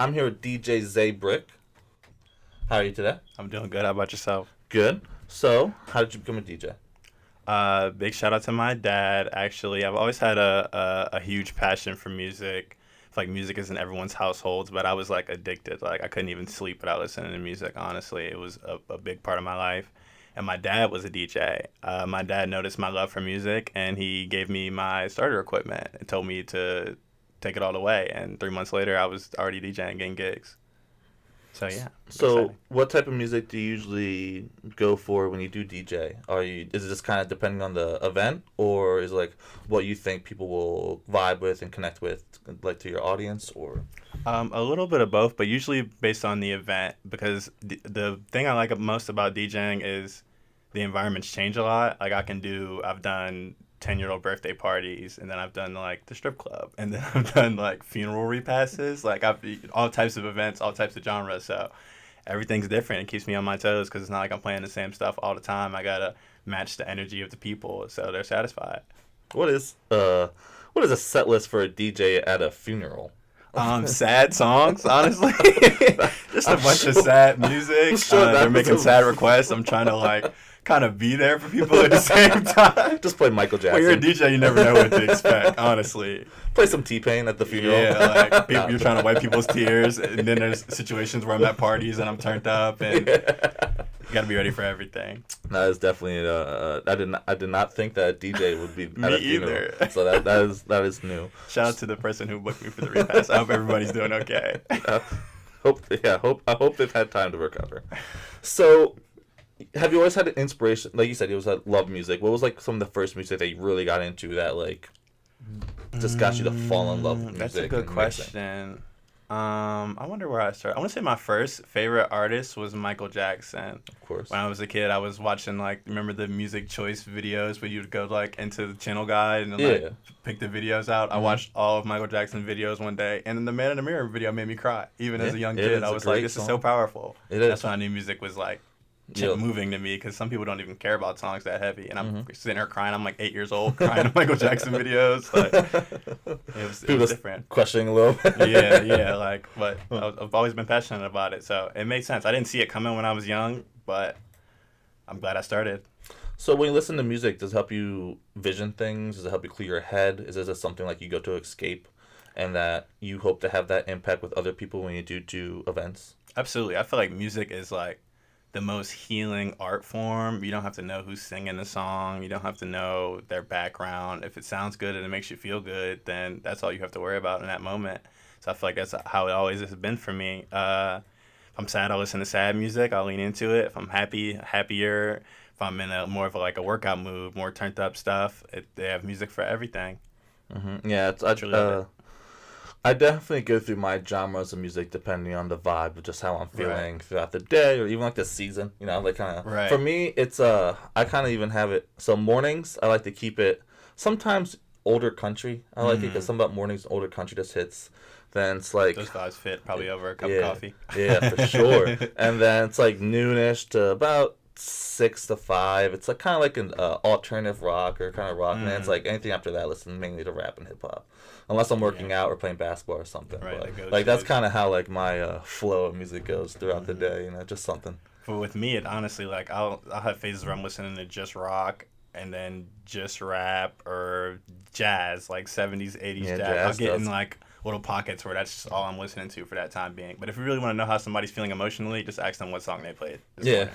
I'm here with DJ Zay Brick. How are you today? I'm doing good. How about yourself? Good. So, how did you become a DJ? Big shout out to my dad. Actually, I've always had a huge passion for music. I feel like music is in everyone's households, but I was like addicted. Like I couldn't even sleep without listening to music. Honestly, it was a big part of my life. And my dad was a DJ. My dad noticed my love for music, and he gave me my starter equipment and told me to take it all the way. And 3 months later, I was already DJing, getting gigs. So yeah. So, Exciting. what type of music do you usually go for when you do DJ? Is it just kind of depending on the event, or is it like what you think people will vibe with and connect with, like to your audience, or? A little bit of both, but usually based on the event, because the thing I like most about DJing is the environments change a lot. Like I've done 10-year-old birthday parties, and then I've done like the strip club, and then I've done like funeral repasses. Like I've all types of events, all types of genres. So everything's different. It keeps me on my toes because it's not like I'm playing the same stuff all the time. I gotta match the energy of the people so they're satisfied. What is what is a set list for a DJ at a funeral? Sad songs, honestly. Just a bunch of sad music. They're making sad requests. I'm trying to like kind of be there for people at the same time. Just play Michael Jackson. When you're a DJ, you never know what to expect, honestly. Play some T-Pain at the funeral. Yeah, like you're trying to wipe people's tears, and then there's situations where I'm at parties and I'm turned up, and you gotta be ready for everything. That is definitely. I did not think that a DJ would be Me at a funeral. either. So that is new. Shout out to the person who booked me for the repass. I hope everybody's doing okay. I hope they've had time to recover. So, have you always had an inspiration? Like you said, you always had love music. What was like some of the first music that you really got into that like just got you to fall in love with music? That's a good question. I wonder where I started. I want to say my first favorite artist was Michael Jackson. Of course. When I was a kid, I was watching like remember the music choice videos where you'd go like into the channel guide and like pick the videos out. I watched all of Michael Jackson videos one day, and then the Man in the Mirror video made me cry. Even as a young kid, I was like, "This is so powerful." That's when I knew music was like moving to me, because some people don't even care about songs that heavy, and I'm sitting there crying. I'm like 8 years old crying to Michael Jackson videos. Like it was different. Questioning a little bit. yeah. Like, but I've always been passionate about it, so it made sense. I didn't see it coming when I was young, but I'm glad I started. So when you listen to music, does it help you vision things? Does it help you clear your head? Is this something like you go to escape, and that you hope to have that impact with other people when you do events? Absolutely. I feel like music is like the most healing art form. You don't have to know who's singing the song. You don't have to know their background. If it sounds good and it makes you feel good, then that's all you have to worry about in that moment. So I feel like that's how it always has been for me. If I'm sad, I'll listen to sad music. I'll lean into it. If I'm happy, happier. If I'm in a more of a workout mood, more turned up stuff, they have music for everything. Mm-hmm. Yeah, I definitely go through my genres of music depending on the vibe of just how I'm feeling throughout the day, or even like the season. You know, like kind of. Right. For me, it's I kind of even have it. So mornings, I like to keep it. Sometimes older country, I like it because some about mornings older country just hits. Then it's like those vibes fit probably over a cup of coffee. Yeah, for sure. And then it's like noonish to about 6 to 5. It's like kind of like an alternative rock or kind of rock. And then it's like anything after that, I listen mainly to rap and hip hop. Unless I'm working out or playing basketball or something. Right, but, like that's kind of how like my flow of music goes throughout the day. You know, just something. But with me, it honestly like I'll have phases where I'm listening to just rock and then just rap or jazz, like 70s, 80s jazz. I'll get in like little pockets where that's just all I'm listening to for that time being. But if you really want to know how somebody's feeling emotionally, just ask them what song they played. What's your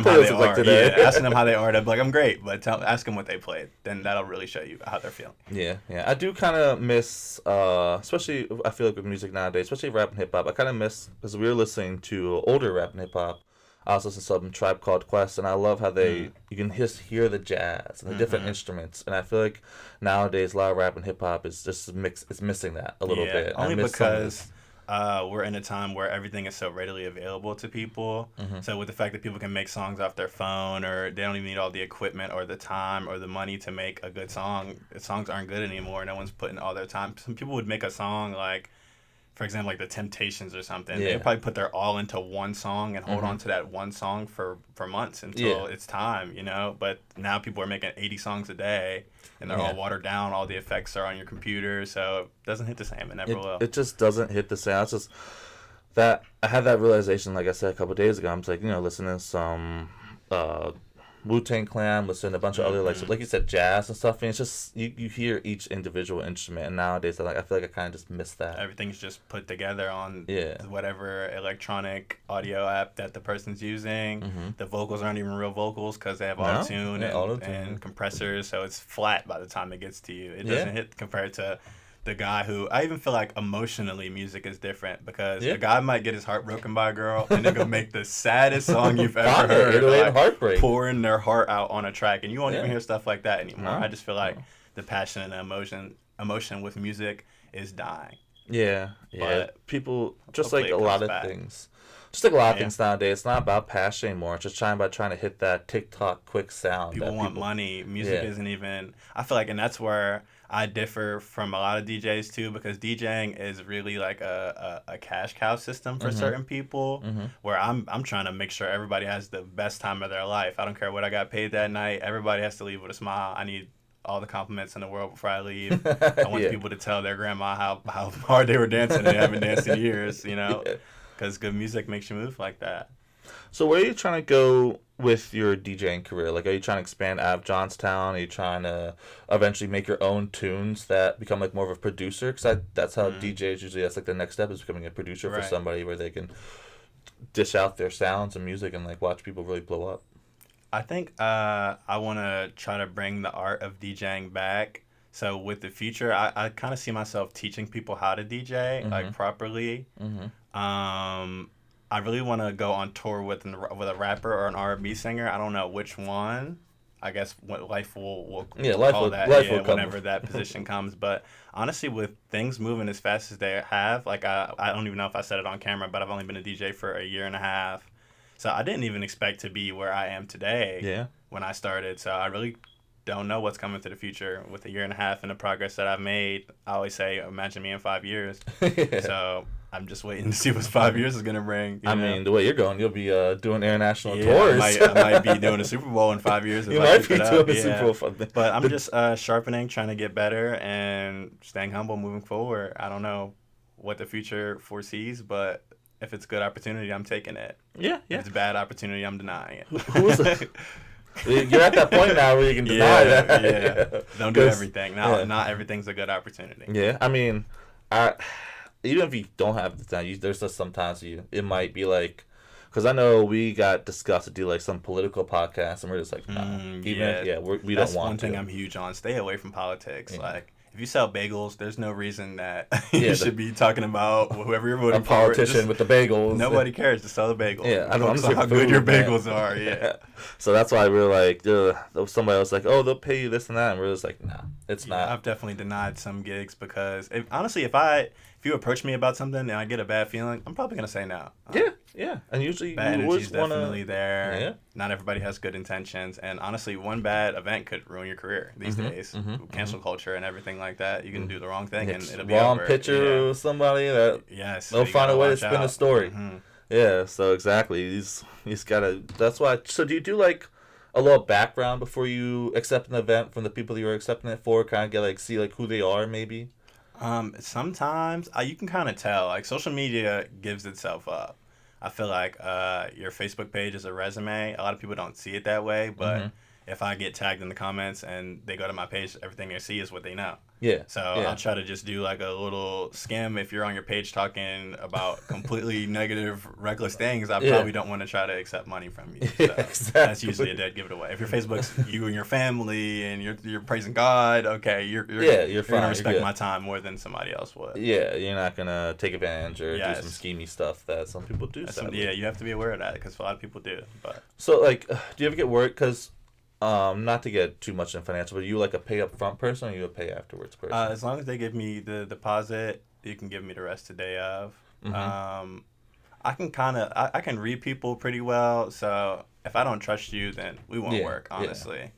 playlist like today? Yeah, asking them how they are, they'll be like, I'm great, but ask them what they played. Then that'll really show you how they're feeling. Yeah. I do kind of miss, especially I feel like with music nowadays, especially rap and hip hop. I kind of miss because we were listening to older rap and hip hop. I was listening to some Tribe Called Quest, and I love how you can just hear the jazz and the different instruments. And I feel like nowadays a lot of rap and hip hop is just it's missing that a little bit. Only because we're in a time where everything is so readily available to people. So with the fact that people can make songs off their phone, or they don't even need all the equipment or the time or the money to make a good song, songs aren't good anymore. No one's putting all their time. Some people would make a song like for example, like the Temptations or something, Yeah. they would probably put their all into one song and hold on to that one song for months until it's time, you know? But now people are making 80 songs a day, and they're all watered down. All the effects are on your computer, so it doesn't hit the same. It never will. It just doesn't hit the same. It's just that I had that realization, like I said, a couple of days ago. I'm just like, listening to some Wu-Tang Clan, listening to a bunch of other, like you said, jazz and stuff, and it's just, you hear each individual instrument, and nowadays, I feel like I kind of just miss that. Everything's just put together on whatever electronic audio app that the person's using. The vocals aren't even real vocals because they have auto-tune and compressors, so it's flat by the time it gets to you. It doesn't hit compared to the guy who, I even feel like emotionally music is different, because a guy might get his heart broken by a girl and then go make the saddest song you've ever heard, like heartbreak, pouring their heart out on a track, and you won't even hear stuff like that anymore. I just feel like the passion and emotion with music is dying. But people, just like a lot of things. Just like a lot of things nowadays, it's not about passion anymore. It's just trying to hit that TikTok quick sound. People want money. Music isn't even, I feel like, and that's where I differ from a lot of DJs too, because DJing is really like a cash cow system for certain people, where I'm trying to make sure everybody has the best time of their life. I don't care what I got paid that night. Everybody has to leave with a smile. I need all the compliments in the world before I leave. I want people to tell their grandma how hard they were dancing. They haven't danced in years, you know, because good music makes you move like that. So where are you trying to go with your DJing career? Like, are you trying to expand out of Johnstown? Are you trying to eventually make your own tunes that become like more of a producer? Because that's how DJs usually, that's like the next step, is becoming a producer for somebody, where they can dish out their sounds and music and like watch people really blow up. I think I want to try to bring the art of DJing back. So with the future, I kind of see myself teaching people how to DJ like properly. I really want to go on tour with a rapper or an R&B singer. I don't know which one. I guess what life will call that whenever that position comes. But honestly, with things moving as fast as they have, like I don't even know if I said it on camera, but I've only been a DJ for a year and a half. So I didn't even expect to be where I am today when I started. So I really don't know what's coming to the future with a year and a half and the progress that I've made. I always say, imagine me in 5 years. So I'm just waiting to see what 5 years is going to bring. I mean, the way you're going, you'll be doing international tours. I might be doing a Super Bowl in 5 years. You might be doing a Super Bowl. But I'm just sharpening, trying to get better, and staying humble moving forward. I don't know what the future foresees, but if it's a good opportunity, I'm taking it. If it's a bad opportunity, I'm denying it. You're at that point now where you can deny that. Don't do everything. Not everything's a good opportunity. I mean, even if you don't have the time, there's just sometimes it might be like, because I know we got discussed to do like some political podcasts, and we're just like, nah. We don't want to. That's one thing I'm huge on. Stay away from politics. Like, if you sell bagels, there's no reason that you should be talking about whoever you're voting for. A politician with the bagels. Nobody cares to sell the bagels. I don't know how good your bagels are. So that's why we're like, somebody else like, oh, they'll pay you this and that, and we're just like, nah, it's not. I've definitely denied some gigs because honestly, if you approach me about something and I get a bad feeling, I'm probably gonna say no. And usually bad energy's definitely there. Not everybody has good intentions, and honestly, one bad event could ruin your career these days. Cancel culture and everything like that. You can do the wrong thing and it'll be wrong over. picture of somebody that they'll find a way to spin a story. So exactly. He's gotta. That's why. So do you do like a little background before you accept an event from the people that you're accepting it for? Kind of get like see like who they are maybe. Sometimes you can kind of tell. Like, social media gives itself up. I feel like your Facebook page is a resume. A lot of people don't see it that way, but if I get tagged in the comments and they go to my page, everything they see is what they know. So I'll try to just do like a little skim. If you're on your page talking about completely negative, reckless things, I probably don't want to try to accept money from you. So that's usually a dead giveaway. If your Facebook's you and your family and you're praising God, okay, you're gonna respect my time more than somebody else would. You're not gonna take advantage or do some schemy stuff that some people do. You have to be aware of that because a lot of people do. But so like, do you ever get worried? Because not to get too much in financial, but are you like a pay up front person or are you a pay afterwards person? As long as they give me the deposit, you can give me the rest the day of. I can I can read people pretty well, so if I don't trust you, then we won't work, honestly.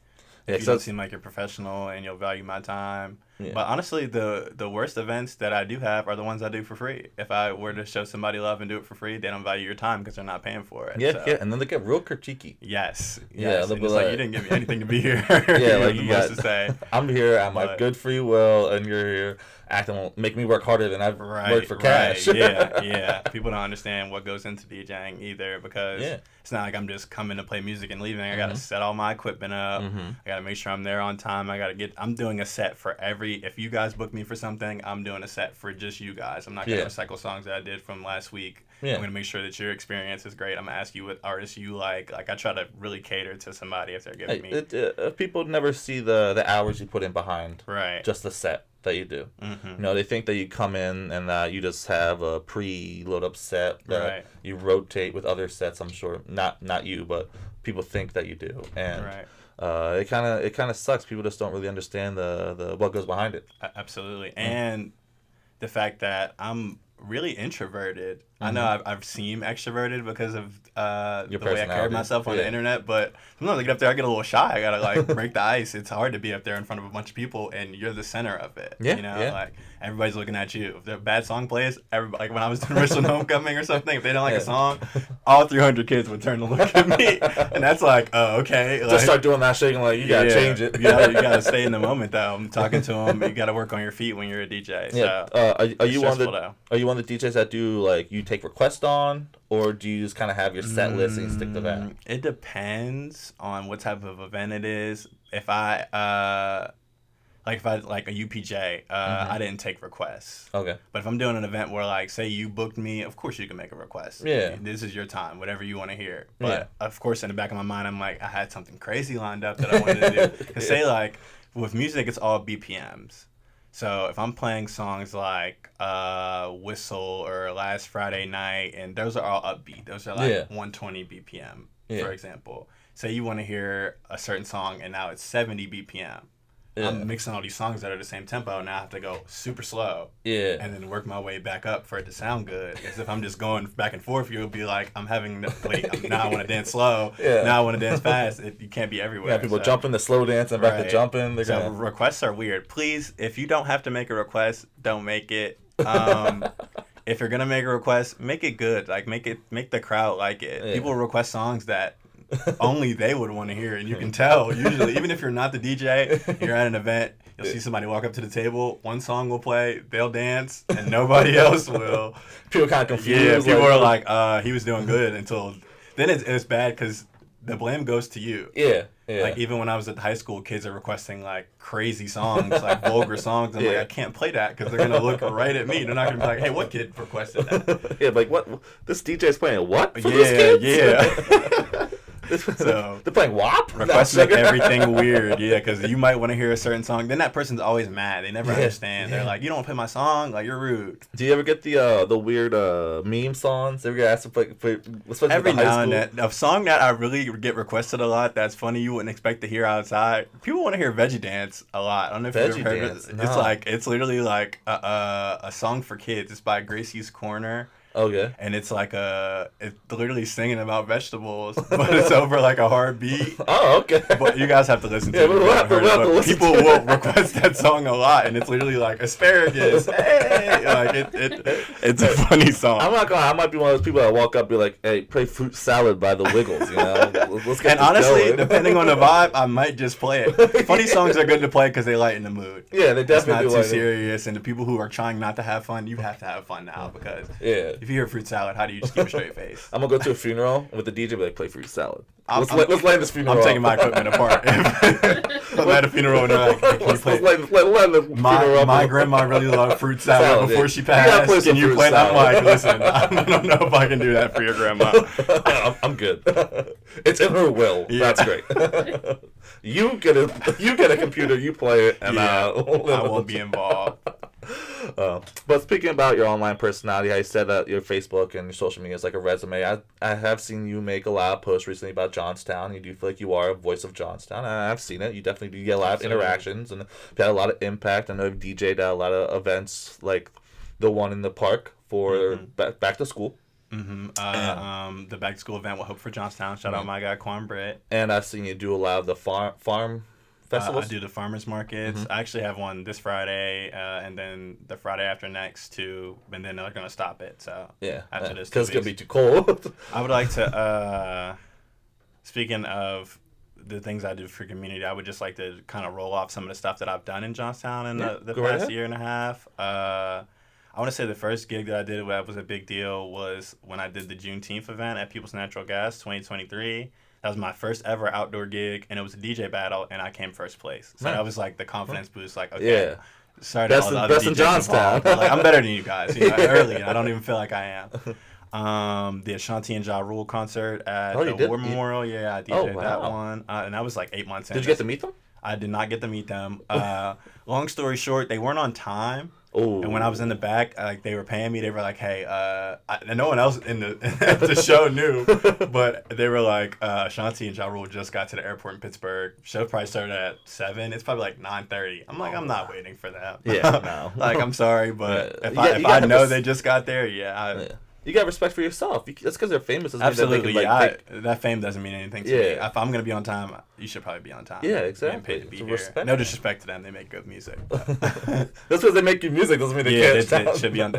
If you don't seem like you're professional and you'll value my time, Yeah. But honestly, the worst events that I do have are the ones I do for free. If I were to show somebody love and do it for free, they don't value your time because they're not paying for it. Yeah, So, yeah, and then they get real critiquey. Yes. Yeah, Yes. they'll And be it's like, like- you didn't give me anything to be here. Yeah, like you you got got. to say. I'm here at my But- good free will, and you're here acting, make me work harder than I've Right, worked for cash. Right, yeah. People don't understand what goes into DJing either because Yeah. it's not like I'm just coming to play music and leaving. I got to set all my equipment up. I got to make sure I'm there on time. I'm doing a set for if you guys book me for something, I'm doing a set for just you guys. I'm not going to recycle songs that I did from last week. Yeah. I'm going to make sure that your experience is great. I'm going to ask you what artists you like. Like, I try to really cater to somebody if they're giving me. People never see the hours you put in behind Right. just the set that you do. You know, they think that you come in and you just have a pre-load up set that you rotate with other sets. I'm sure not you, but people think that you do, and it kind of sucks. People just don't really understand the what goes behind it. Absolutely, and the fact that I'm really introverted. I know I've seemed extroverted because of the way I carry myself on the internet, but sometimes I get up there, I get a little shy. I gotta like break the ice. It's hard to be up there in front of a bunch of people, and you're the center of it. Yeah, you know, like everybody's looking at you. If the bad song plays, everybody, like when I was doing Richland Homecoming or something, if they don't like a song, all 300 kids would turn to look at me, and that's like, oh, okay. Like, Just start doing that shaking like you gotta change it. you gotta stay in the moment though. I'm talking to them. You gotta work on your feet when you're a DJ. Yeah. So Are you one of the DJs that do like you take requests on, or do you just kind of have your set list and you stick to that? It depends on what type of event it is. If I like a UPJ, I didn't take requests. Okay. But if I'm doing an event where like say you booked me, of course you can make a request. Yeah. This is your time, whatever you want to hear. But of course in the back of my mind I'm like I had something crazy lined up that I wanted to do. Cause say like with music it's all BPMs. So if I'm playing songs like Whistle or Last Friday Night, and those are all upbeat. Those are like 120 BPM, for example. Say you want to hear a certain song and now it's 70 BPM. I'm mixing all these songs that are the same tempo, and now I have to go super slow. Yeah. And then work my way back up for it to sound good. Because if I'm just going back and forth, you'll be like, now I want to dance slow. Yeah. Now I want to dance fast. You can't be everywhere. Yeah, people jumping to slow dance and back to jumping. So requests are weird. Please, if you don't have to make a request, don't make it. If you're gonna make a request, make it good. Like make the crowd like it. Yeah. People request songs that only they would want to hear, and you can tell usually. Even if you're not the DJ, you're at an event, you'll see somebody walk up to the table. One song will play, they'll dance, and nobody else will. People kind of confused. Yeah, people are like, he was doing good until then. It's bad because the blame goes to you. Yeah. Yeah. Like even when I was at high school, kids are requesting like crazy songs, like vulgar songs. I'm like, I can't play that because they're gonna look right at me. They're not gonna be like, "Hey, what kid requested that?" Yeah, like what? This DJ's playing what? For yeah. So they're playing WAP. Requests make everything weird, because you might want to hear a certain song. Then that person's always mad. They never understand. They're like, "You don't play my song, like you're rude." Do you ever get the weird meme songs? Ever get asked to play every now and then? A song that I really get requested a lot. That's funny. You wouldn't expect to hear outside. People want to hear Veggie Dance a lot. I don't know if you've ever heard of it. No. It's literally like a song for kids. It's by Gracie's Corner. Okay. And it's like it's literally singing about vegetables, but it's over like a hard beat. Oh, okay. But you guys have to listen to it. People will request that song a lot, and it's literally like asparagus. Hey, like it's a funny song. I'm not gonna. I might be one of those people that walk up and be like, "Hey, play Fruit Salad by the Wiggles." You know. Let's get. And honestly, going. Depending on the vibe, I might just play it. Funny songs are good to play because they lighten the mood. Yeah, they definitely. It's not too serious, and the people who are trying not to have fun, you have to have fun now because if you hear Fruit Salad, how do you just keep a straight face? I'm gonna go to a funeral with the DJ, be like, play Fruit Salad. Let's light this funeral. I'm taking my equipment apart. I'm at a funeral and they're like, hey, can you play? Let the funeral up. My grandma really loved Fruit Salad before she passed. Can you play that? I'm like, listen, I don't know if I can do that for your grandma. I'm good. It's in her will. Yeah. That's great. You get a computer, you play it, and I won't be involved. But speaking about your online personality, how you said that your Facebook and your social media is like a resume. I have seen you make a lot of posts recently about Johnstown. You do feel like you are a voice of Johnstown. I've seen it. You definitely do get a lot of interactions and you've had a lot of impact. I know you've DJ'd at a lot of events like the one in the park for back to school. The back to school event with Hope for Johnstown. Shout out my guy Quan Britt. And I've seen you do a lot of the farm festivals? I do the farmers markets. Mm-hmm. I actually have one this Friday, and then the Friday after next too. And then they're gonna stop it. So Yeah, after this, because it's gonna be too cold. I would like to. Speaking of the things I do for community, I would just like to kind of roll off some of the stuff that I've done in Johnstown in the past year and a half. I want to say the first gig that I did that was a big deal was when I did the Juneteenth event at People's Natural Gas 2023. That was my first ever outdoor gig, and it was a DJ battle, and I came first place. So that was like the confidence boost. Like, okay, Yeah. sorry to all the other Best in DJs Johnstown. involved, but, like, I'm better than you guys. You know, early, and I don't even feel like I am. The Ashanti and Ja Rule concert at the War Memorial. Yeah, I DJ'd that one, and that was like 8 months in. Did you get to meet them? I did not get to meet them. Long story short, they weren't on time. Oh. And when I was in the back, like they were paying me, they were like, "Hey," and no one else in the show knew, but they were like, "Ashanti and Ja Rule just got to the airport in Pittsburgh. Show probably started at 7. It's probably like 9:30." I'm like, I'm not waiting for that. Yeah, no. Like, I'm sorry, but Yeah. if I know they just got there, yeah. You got respect for yourself. That's because they're famous. Absolutely, that fame doesn't mean anything to me. If I'm gonna be on time, you should probably be on time. Yeah, exactly. Paid to be here. Respect. No disrespect to them, they make good music. That's because they make good music doesn't mean they can't. They should be on.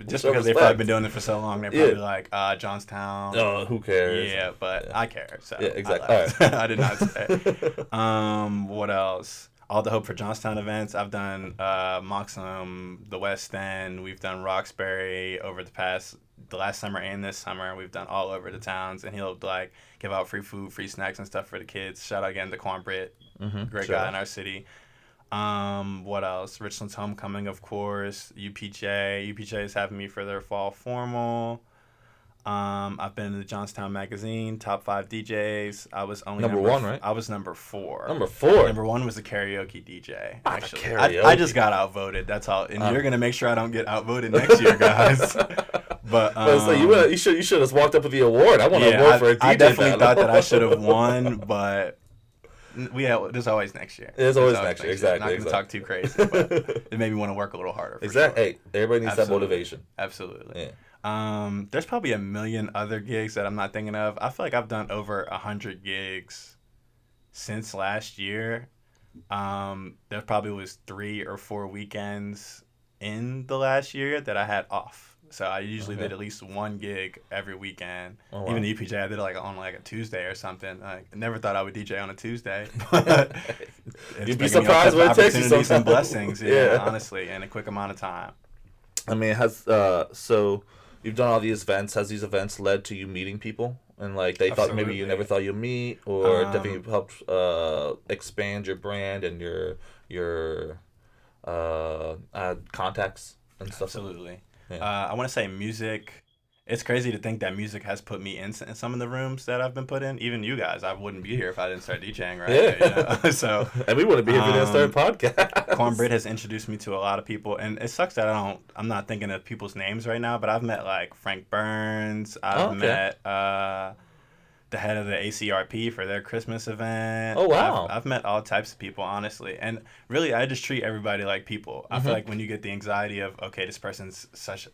Just because they've probably been doing it for so long, they're probably like Johnstown. Oh, who cares? Yeah, but I care. So yeah, exactly. All right. I did not say. What else? All the Hope for Johnstown events. I've done Moxham, the West End. We've done Roxbury over the last summer and this summer. We've done all over the towns, and he'll like give out free food, free snacks, and stuff for the kids. Shout out again to Quan Britt, great guy in our city. What else? Richland's Homecoming, of course. UPJ. UPJ is having me for their fall formal. I've been in the Johnstown Magazine, top 5 DJs. I was only number 1, right? I was number 4. Number 4. Number 1 was a karaoke DJ. Actually, karaoke. I just got outvoted. That's all. And you're gonna make sure I don't get outvoted next year, guys. But so you should have walked up with the award. I want an award for a DJ. I definitely thought that I should have won, but there's always next year. There's always next year. Exactly. I'm not gonna talk too crazy, but it made me want to work a little harder. Exactly. Sure. Hey, everybody needs that motivation. Absolutely. Yeah. There's probably a million other gigs that I'm not thinking of. I feel like I've done over 100 gigs since last year. There probably was 3 or 4 weekends in the last year that I had off. So I usually did at least 1 gig every weekend. Oh, wow. Even the EPJ, I did it on a Tuesday or something. I never thought I would DJ on a Tuesday. You'd be surprised what it takes you sometimes. And blessings, honestly, in a quick amount of time. I mean, so you've done all these events. Has these events led to you meeting people? And they thought maybe you never thought you'd meet, or definitely helped expand your brand and your contacts and stuff? Absolutely. Yeah. I want to say music. It's crazy to think that music has put me in some of the rooms that I've been put in. Even you guys, I wouldn't be here if I didn't start DJing, right? Yeah. You know? So, and we wouldn't be here if we didn't start a podcast. Quan Britt has introduced me to a lot of people, and it sucks that I'm not thinking of people's names right now. But I've met Frank Burns. I've met the head of the ACRP for their Christmas event. Oh, wow. I've met all types of people, honestly. And really, I just treat everybody like people. I feel like when you get the anxiety of, okay, this person's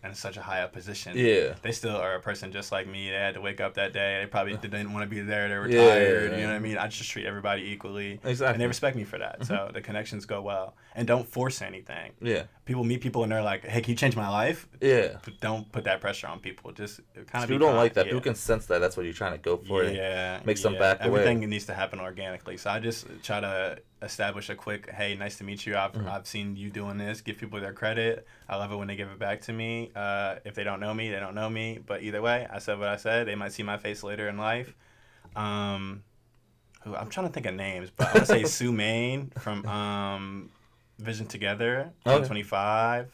in such a high up position. Yeah. They still are a person just like me. They had to wake up that day. They probably didn't want to be there. They were tired. You know what I mean? I just treat everybody equally. Exactly. And they respect me for that. So the connections go well. And don't force anything. Yeah. People meet people and they're like, hey, can you change my life? Yeah. But don't put that pressure on people. Just kind of people don't like that. People can sense that. That's what you're trying to go for. Yeah. Makes them back away. Everything needs to happen organically. So I just try to establish a quick, hey, nice to meet you. I've seen you doing this. Give people their credit. I love it when they give it back to me. If they don't know me, they don't know me. But either way, I said what I said. They might see my face later in life. I'm trying to think of names, but I want to say Sue Main from Vision Together, 2025.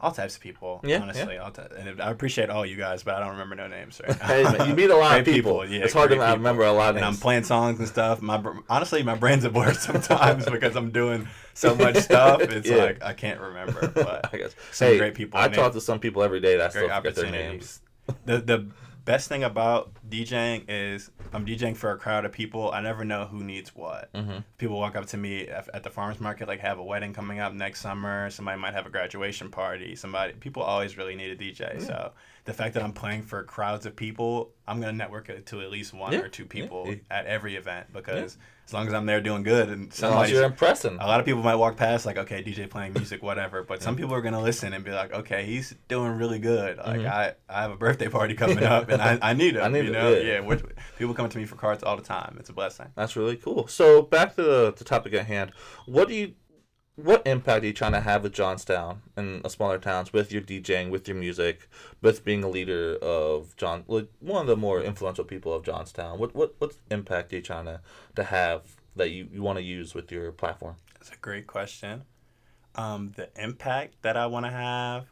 All types of people, honestly. Yeah. And I appreciate all you guys, but I don't remember no names right now. Hey, man, you meet a lot of people. Yeah, it's hard to remember a lot of names. And I'm playing songs and stuff. Honestly, my brain's at blur sometimes because I'm doing so much stuff. It's like I can't remember. But I guess. Some great people. I talk to some people every day that still forget their names. The best thing about DJing is I'm DJing for a crowd of people. I never know who needs what. People walk up to me at the farmers market, have a wedding coming up next summer. Somebody might have a graduation party. People always really need a DJ. So the fact that I'm playing for crowds of people, I'm gonna network it to at least one Yeah. or two people Yeah. at every event, because as long as I'm there doing good, and As long as you're impressing. a lot of people might walk past like, okay, DJ playing music, whatever, but some people are gonna listen and be like, okay, he's doing really good. Like I have a birthday party coming up, and I need him. People come to me for cards all the time. It's a blessing. That's really cool. So back to the topic at hand. What impact are you trying to have with Johnstown and smaller towns with your DJing, with your music, with being a leader of one of the more influential people of Johnstown? What impact are you trying to have that you want to use with your platform? That's a great question. The impact that I want to have,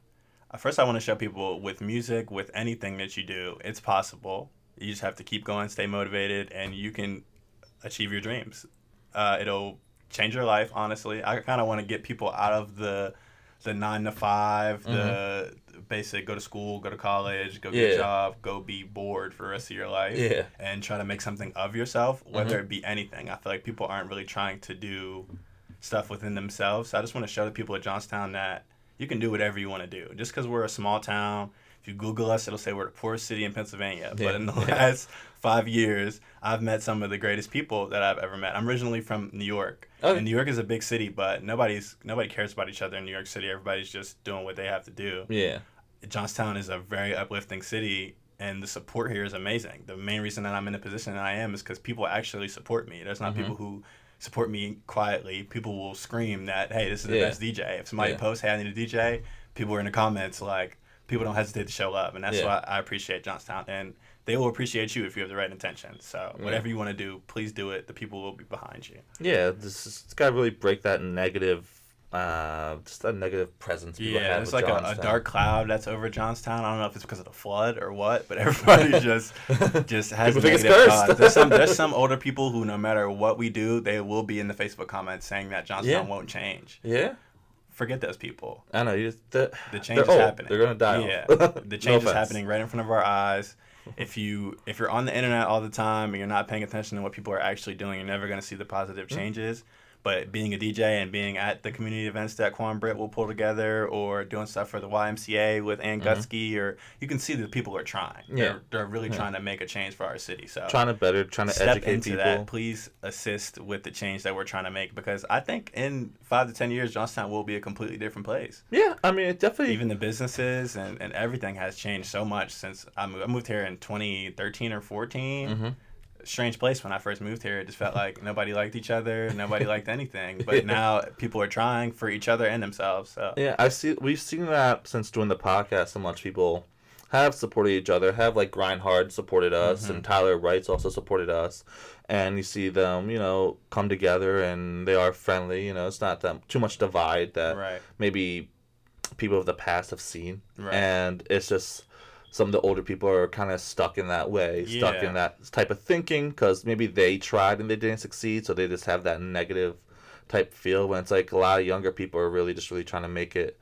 first I want to show people with music, with anything that you do, it's possible. You just have to keep going, stay motivated, and you can achieve your dreams. It'll change your life, honestly. I kind of want to get people out of the 9 to 5, the basic go to school, go to college, go get a job, go be bored for the rest of your life, and try to make something of yourself, whether it be anything. I feel like people aren't really trying to do stuff within themselves. So I just want to show the people of Johnstown that you can do whatever you want to do. Just because we're a small town, if you Google us, it'll say we're the poorest city in Pennsylvania. But in the last 5 years, I've met some of the greatest people that I've ever met. I'm originally from New York. And New York is a big city, but nobody cares about each other in New York City. Everybody's just doing what they have to do. Yeah. Johnstown is a very uplifting city, and the support here is amazing. The main reason that I'm in the position that I am is because people actually support me. There's not people who support me quietly. People will scream that, hey, this is the best DJ. If somebody posts, hey, I need a DJ, people are in the comments like, people don't hesitate to show up, and that's why I appreciate Johnstown. And they will appreciate you if you have the right intentions. So whatever you want to do, please do it. The people will be behind you. Yeah, it's got to really break that negative, just that negative presence people have. There's like a dark cloud that's over Johnstown. I don't know if it's because of the flood or what, but everybody just has negative thoughts. There's some older people who, no matter what we do, they will be in the Facebook comments saying that Johnstown won't change. Yeah. Forget those people. I know. The change is happening. They're gonna die. Yeah, the change is happening right in front of our eyes. If you're on the internet all the time and you're not paying attention to what people are actually doing, you're never gonna see the positive changes. But being a DJ and being at the community events that Quan Britt will pull together, or doing stuff for the YMCA with Ann Gutsky, or you can see that people are trying. They're really trying to make a change for our city. So trying to educate into people. That. Please assist with the change that we're trying to make, because I think in 5 to 10 years, Johnstown will be a completely different place. Yeah, I mean, it definitely. Even the businesses and everything has changed so much since I moved here in 2013 or 14. Strange place when I first moved here. It just felt like nobody liked each other, nobody liked anything. But now people are trying for each other and themselves. So. Yeah, we've seen that since doing the podcast. So much people have supported each other. Have like Grind Hard supported us, and Tyler Wright's also supported us. And you see them, come together, and they are friendly. It's not too much divide that maybe people of the past have seen, and it's just. Some of the older people are kind of stuck in that way, stuck in that type of thinking, because maybe they tried and they didn't succeed, so they just have that negative type feel, when it's like a lot of younger people are really trying to make a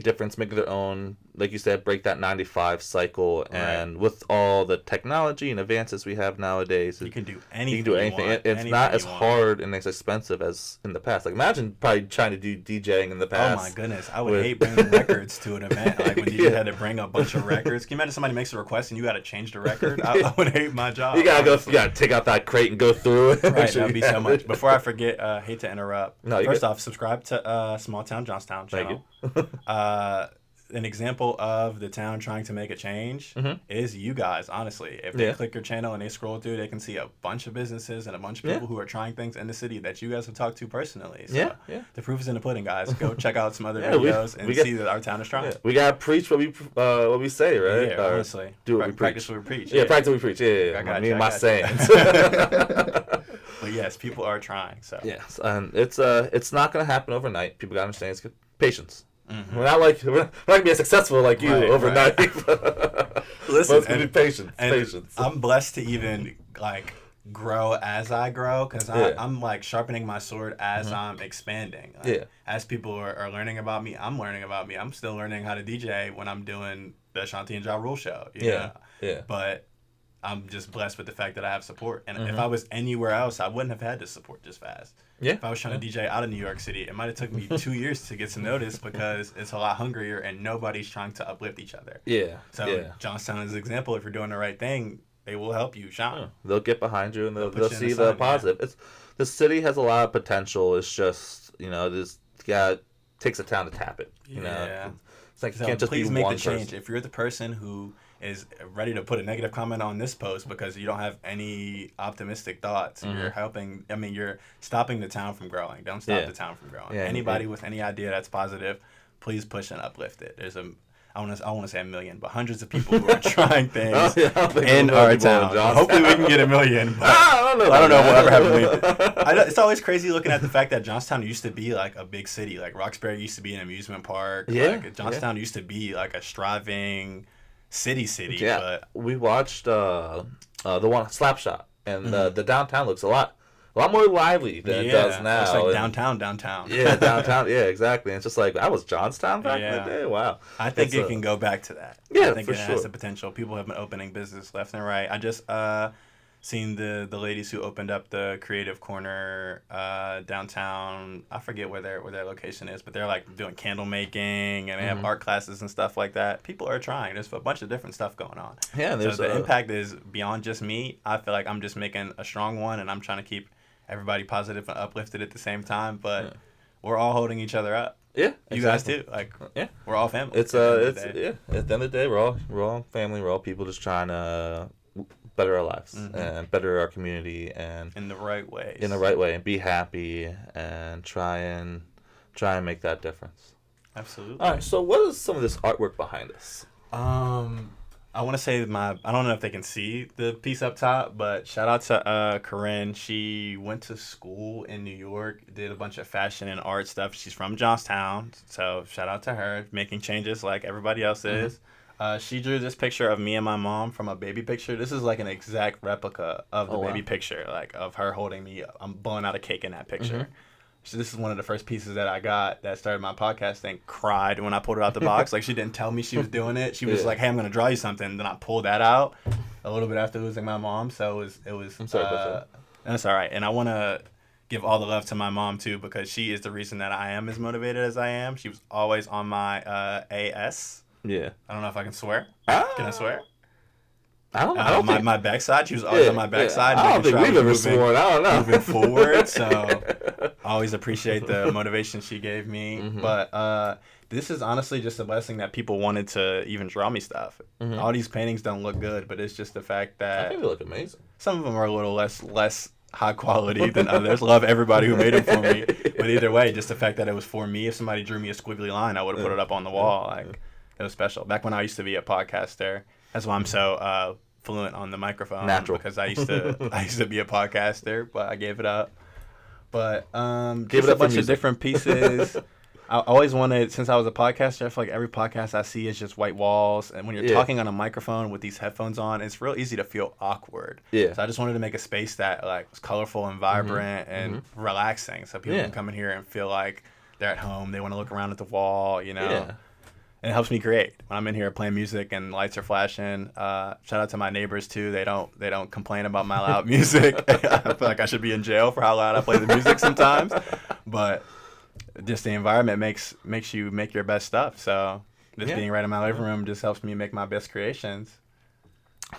difference, make their own, like you said, break that 95 cycle. And with all the technology and advances we have nowadays, you can do anything. You can do anything. It's not as hard and as expensive as in the past. Like, imagine probably trying to do DJing in the past. Oh my goodness, I would hate bringing records to an event. Like when DJs had to bring a bunch of records. Can you imagine somebody makes a request and you got to change the record? I would hate my job. You gotta take out that crate and go through it. Right, that'd be so much. Before I forget, hate to interrupt. No, first off, subscribe to Small Town Johnstown channel. Thank you. An example of the town trying to make a change is you guys, honestly. If they click your channel and they scroll through, they can see a bunch of businesses and a bunch of people who are trying things in the city that you guys have talked to personally. So the proof is in the pudding, guys. Go check out some other videos and see that our town is trying. We gotta preach what we say, right? Yeah, honestly. Do what we practice what we preach. Yeah, practice what we preach. Yeah. I mean, my sayings. But yes, people are trying. So yes, and it's not gonna happen overnight. People gotta understand it's patience. We're not gonna be as successful like you overnight. Listen, and patience. I'm blessed to even grow as I grow, because I'm sharpening my sword as I'm expanding. As people are learning about me, I'm learning about me. I'm still learning how to DJ when I'm doing the Shanti and Ja Rule show. You know? But I'm just blessed with the fact that I have support. And if I was anywhere else, I wouldn't have had this support this fast. If I was trying to DJ out of New York City, it might have took me 2 years to get some notice, because it's a lot hungrier and nobody's trying to uplift each other. So Johnstown is an example. If you're doing the right thing, they will help you shine. Yeah. They'll get behind you and they'll see the the sun, positive. The city has a lot of potential. It's just, this takes a town to tap it. It's like, So you can't just please be make one the change. person. If you're the person who is ready to put a negative comment on this post because you don't have any optimistic thoughts, you're stopping the town from growing. Don't stop the town from growing. Anybody with any idea that's positive, please push and uplift it. I want to say 1 million, but hundreds of people who are trying things in our town. Hopefully we can get 1 million. But I don't know if we'll ever have 1 million. It's always crazy looking at the fact that Johnstown used to be like a big city. Like Roxbury used to be an amusement park. Yeah. Like Johnstown used to be like a striving city. Yeah. But we watched the one Slapshot, and the downtown looks a lot more lively than it does now. It's like downtown. Yeah, downtown. Yeah, exactly. And it's just like, I was Johnstown back in the day. Wow. I think it can go back to that. Yeah, I think for it sure. has the potential. People have been opening business left and right. I just seen the ladies who opened up the Creative Corner downtown. I forget where their location is, but they're like doing candle making and they have art classes and stuff like that. People are trying. There's a bunch of different stuff going on. Yeah, so the impact is beyond just me. I feel like I'm just making a strong one, and I'm trying to keep everybody positive and uplifted at the same time. But we're all holding each other up. Yeah, you guys too. Like, we're all family. It's At the end of the day, we're all family. We're all people just trying to better our lives and better our community and in the right way. In the right way, and be happy and try and make that difference. Absolutely. All right. So, what is some of this artwork behind us? I want to say I don't know if they can see the piece up top, but shout out to Corinne. She went to school in New York, did a bunch of fashion and art stuff. She's from Johnstown, so shout out to her, making changes like everybody else is. She drew this picture of me and my mom from a baby picture. This is like an exact replica of the baby picture, like of her holding me. I'm blowing out a cake in that picture. So this is one of the first pieces that I got that started my podcast thing. Cried when I pulled it out the box. Like, she didn't tell me she was doing it. She was like, "Hey, I'm gonna draw you something." Then I pulled that out a little bit after losing my mom. So it was. I'm sorry about that. That's all right. And I want to give all the love to my mom too, because she is the reason that I am as motivated as I am. She was always on my AS. Yeah. I don't know if I can swear. Can I swear? I don't think... my backside. She was always on my backside. I don't think we've ever sworn. I don't know. Moving forward, so I always appreciate the motivation she gave me. But this is honestly just a blessing that people wanted to even draw me stuff. All these paintings don't look good, but it's just the fact that I think they look amazing. Some of them are a little less high quality than others. Love everybody who made them for me. But either way, just the fact that it was for me. If somebody drew me a squiggly line, I would have put it up on the wall. Like, it was special. Back when I used to be a podcaster. That's why I'm so fluent on the microphone. Natural. Because I used to be a podcaster, but I gave it up. But Give just it a up bunch for of different pieces. I always wanted, since I was a podcaster, I feel like every podcast I see is just white walls. And when you're talking on a microphone with these headphones on, it's real easy to feel awkward. Yeah. So I just wanted to make a space that like was colorful and vibrant and relaxing, so people can come in here and feel like they're at home. They want to look around at the wall, you know. Yeah. And it helps me create. When I'm in here playing music and lights are flashing, shout out to my neighbors too. They don't complain about my loud music. I feel like I should be in jail for how loud I play the music sometimes. But just the environment makes you make your best stuff. So just being right in my living room just helps me make my best creations.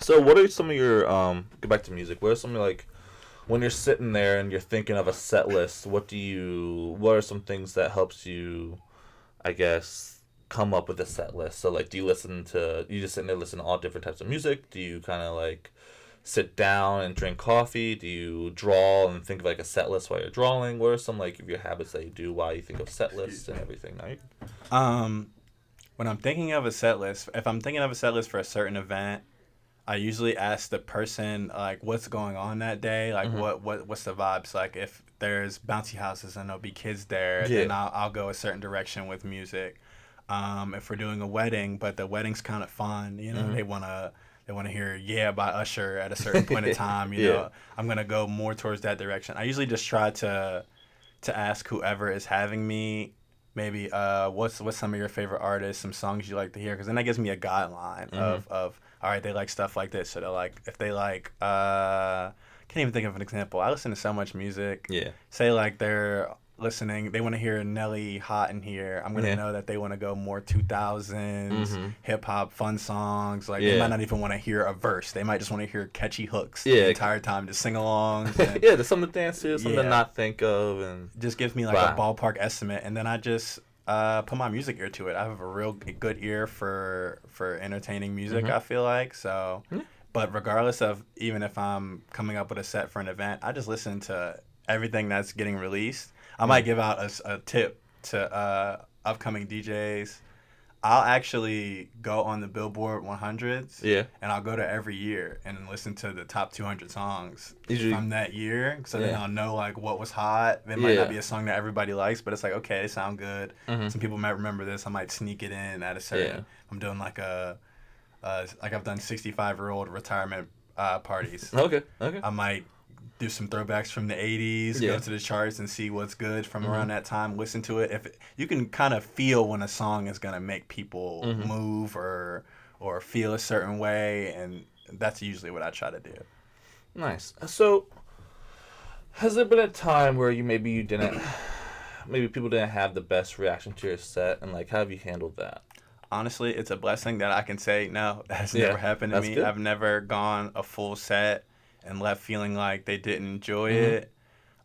So what are some of your go back to music? What are some, like, when you're sitting there and you're thinking of a set list, what are some things that helps you, I guess, come up with a set list? So, like, do you just sit there and listen to all different types of music? Do you kind of like sit down and drink coffee? Do you draw and think of like a set list while you're drawing? What are some like of your habits that you do while you think of set lists and everything? When I'm thinking of a set list, if I'm thinking of a set list for a certain event, I usually ask the person like what's going on that day, like what's the vibes. Like if there's bouncy houses and there'll be kids there, then I'll go a certain direction with music. If we're doing a wedding, but the wedding's kind of fun, you know, they wanna hear "Yeah" by Usher at a certain point in time, you know, I'm gonna go more towards that direction. I usually just try to ask whoever is having me, maybe what's some of your favorite artists, some songs you like to hear, because then that gives me a guideline of all right, they like stuff like this, so they're like, if they like can't even think of an example. I listen to so much music. Yeah. Say like they're listening, they want to hear Nelly hot in here, I'm gonna know that they want to go more 2000s hip hop fun songs. Like they might not even want to hear a verse. They might just want to hear catchy hooks the entire time to sing along. There's something to dance to, something to not think of, and just gives me like a ballpark estimate. And then I just put my music ear to it. I have a real good ear for entertaining music. I feel like so. But regardless of even if I'm coming up with a set for an event, I just listen to everything that's getting released. I might give out a tip to upcoming DJs. I'll actually go on the Billboard 100s. And I'll go to every year and listen to the top 200 songs from that year. So then I'll know like what was hot. It might not be a song that everybody likes, but it's like, okay, they sound good. Some people might remember this. I might sneak it in at a certain. I'm doing like like I've done 65-year-old retirement parties. Okay. I might do some throwbacks from the 80s, go to the charts and see what's good from around that time, listen to it. If you can kind of feel when a song is going to make people move or feel a certain way, and that's usually what I try to do. Nice. So has there been a time where maybe people didn't have the best reaction to your set, and like how have you handled that? Honestly, it's a blessing that I can say no, that has never happened to me. Good. I've never gone a full set and left feeling like they didn't enjoy it.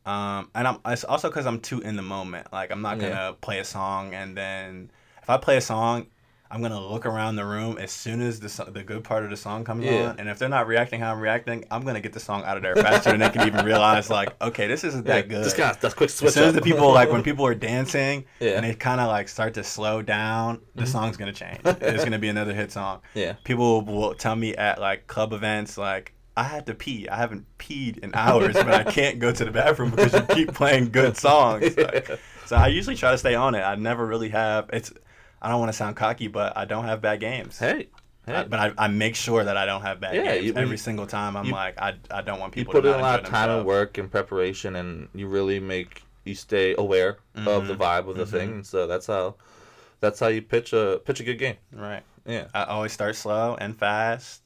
And it's also because I'm too in the moment. Like, I'm not going to play a song, and then if I play a song, I'm going to look around the room as soon as the good part of the song comes on. And if they're not reacting how I'm reacting, I'm going to get the song out of there faster than they can even realize, like, okay, this isn't that good. Just kind of that's quick switch. As soon as the people, like, when people are dancing and they kind of, like, start to slow down, the song's going to change. It's going to be another hit song. People will tell me at, like, club events, like, I had to pee. I haven't peed in hours, but I can't go to the bathroom because you keep playing good songs. Like, so I usually try to stay on it. I never really have. I don't want to sound cocky, but I don't have bad games. Hey. But I make sure that I don't have bad games every single time. I don't want people to not enjoy themselves. You put in a lot of time and work and preparation, and you really you stay aware of the vibe of the thing. And so that's how you pitch a good game. Right. Yeah. I always start slow and fast.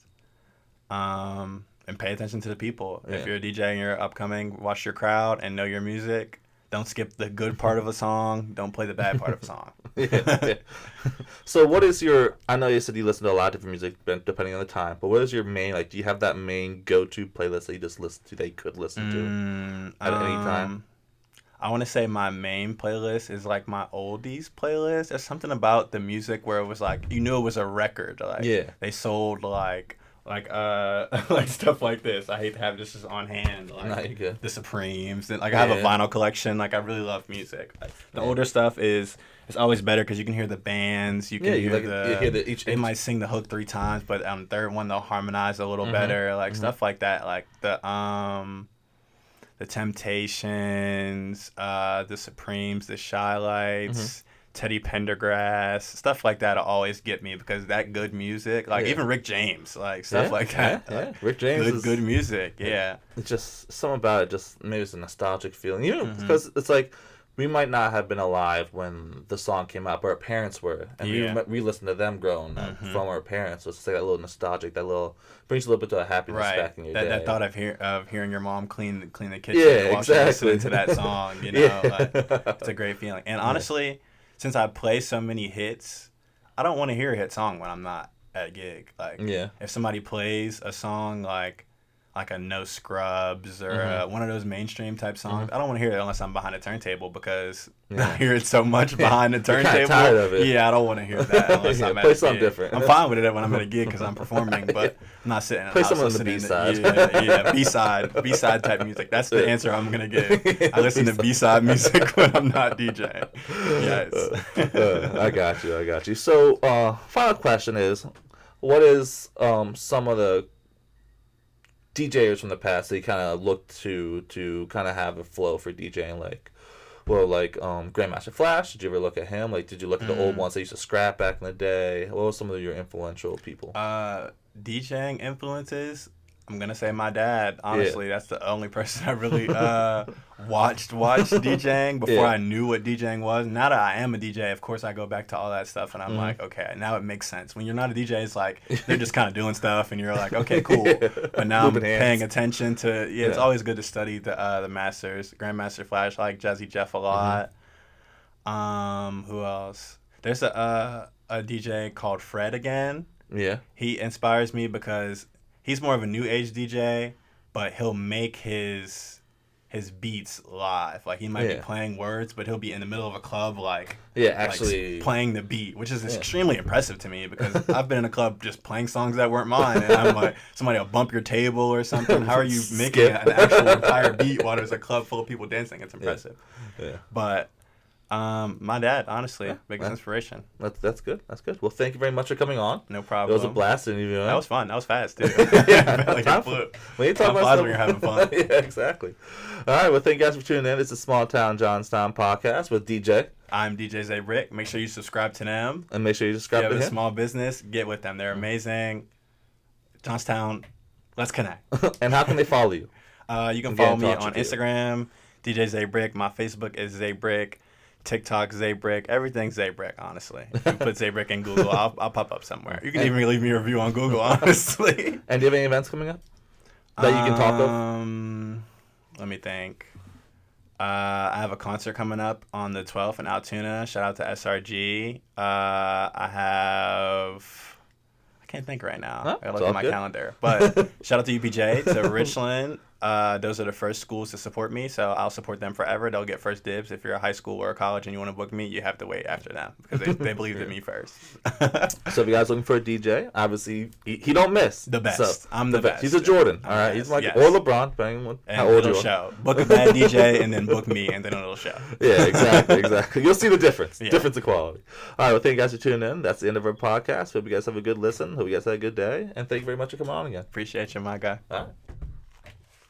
And pay attention to the people. If you're a DJ and you're upcoming, watch your crowd and know your music. Don't skip the good part of a song. Don't play the bad part of a song. So what is I know you said you listen to a lot of different music depending on the time, but what is your main, like, do you have that main go-to playlist that you just listen to, that you could listen to at any time? I want to say my main playlist is like my oldies playlist. There's something about the music where it was like, you knew it was a record. Like, they sold like stuff like this. I hate to have this just on hand. Like the Supremes. And, like, I have a vinyl collection. Like, I really love music. Like, the older stuff it's always better because you can hear the bands. You can hear they might sing the hook 3 times, but on the third one they'll harmonize a little better. Like stuff like that. Like the Temptations, the Supremes, the Shy Lights. Teddy Pendergrass, stuff like that will always get me because that good music, like even Rick James, like stuff like that. Like, Rick James good music. It's just something about it. Just maybe it's a nostalgic feeling, because it's like we might not have been alive when the song came out, but our parents were, and we listened to them growing up from our parents. So it's like that little nostalgic, that little brings a little bit to a happiness back in your day. That thought of hearing your mom clean the kitchen while she's listening to that song, like, it's a great feeling. And honestly, since I play so many hits, I don't want to hear a hit song when I'm not at a gig. Like, if somebody plays a song like a No Scrubs or one of those mainstream type songs, I don't want to hear it unless I'm behind a turntable because I hear it so much behind the turntable. You're tired of it. Yeah, I don't want to hear that unless I'm at play a something gig. different. I'm fine with it when I'm at a gig because I'm performing, but I'm not sitting in play a house some of the B-side. B-side type music. That's the answer I'm going to give. I listen to B-side music when I'm not DJing. Yes. I got you. So, final question is, what is some of the DJers from the past that you kind of look to kind of have a flow for DJing, like Grandmaster Flash? Did you ever look at him? Like, did you look at the old ones that used to scrap back in the day? What were some of your influential people? DJing influences, I'm gonna say my dad. Honestly, that's the only person I really watched DJing before I knew what DJing was. Now that I am a DJ, of course I go back to all that stuff, and I'm like, okay, now it makes sense. When you're not a DJ, it's like they're just kind of doing stuff, and you're like, okay, cool. But now I'm paying attention to. It's always good to study the masters, Grandmaster Flash. I like Jazzy Jeff a lot. Who else? There's a DJ called Fred again. Yeah. He inspires me because he's more of a new age DJ, but he'll make his beats live. Like he might be playing words, but he'll be in the middle of a club actually like playing the beat, which is extremely impressive to me because I've been in a club just playing songs that weren't mine, and I'm like, somebody will bump your table or something. How are you making an actual entire beat while there's a club full of people dancing? It's impressive. Yeah. But my dad, honestly, biggest inspiration. That's good. That's good. Well, thank you very much for coming on. No problem. It was a blast interviewing. That was fun. That was fast, too. Like time flew. When you talk about stuff, when you're having fun. Yeah, exactly. All right. Well, thank you guys for tuning in. It's a Small Town Johnstown podcast with DJ. I'm DJ Zay Brick. Make sure you subscribe to them. And make sure you subscribe to him. If you have a small business, get with them. They're amazing. Johnstown, let's connect. And how can they follow you? You can follow me on Instagram, DJ Zay Brick. My Facebook is Zay Brick. TikTok, Zay Brick, everything's Zay Brick, honestly. If you put Zay Brick in Google, I'll pop up somewhere. You can even leave me a review on Google, honestly. And do you have any events coming up that you can talk of? Let me think. I have a concert coming up on the 12th in Altoona. Shout out to SRG. I can't think right now. I gotta look at my calendar. But shout out to UPJ, to Richland. Those are the first schools to support me, so I'll support them forever. They'll get first dibs. If you're a high school or a college and you want to book me, you have to wait after them because they believed in me first. So if you guys looking for a DJ, obviously he don't miss. The best. So, I'm the best. He's a Jordan. All right, he's like or LeBron, depending on how old you are. Show. Book a bad DJ and then book me and then it'll show. Yeah, exactly. You'll see the difference. Yeah. Difference in quality. All right, well, thank you guys for tuning in. That's the end of our podcast. Hope you guys have a good listen. Hope you guys had a good day, and thank you very much for coming on again. Appreciate you, my guy. All right.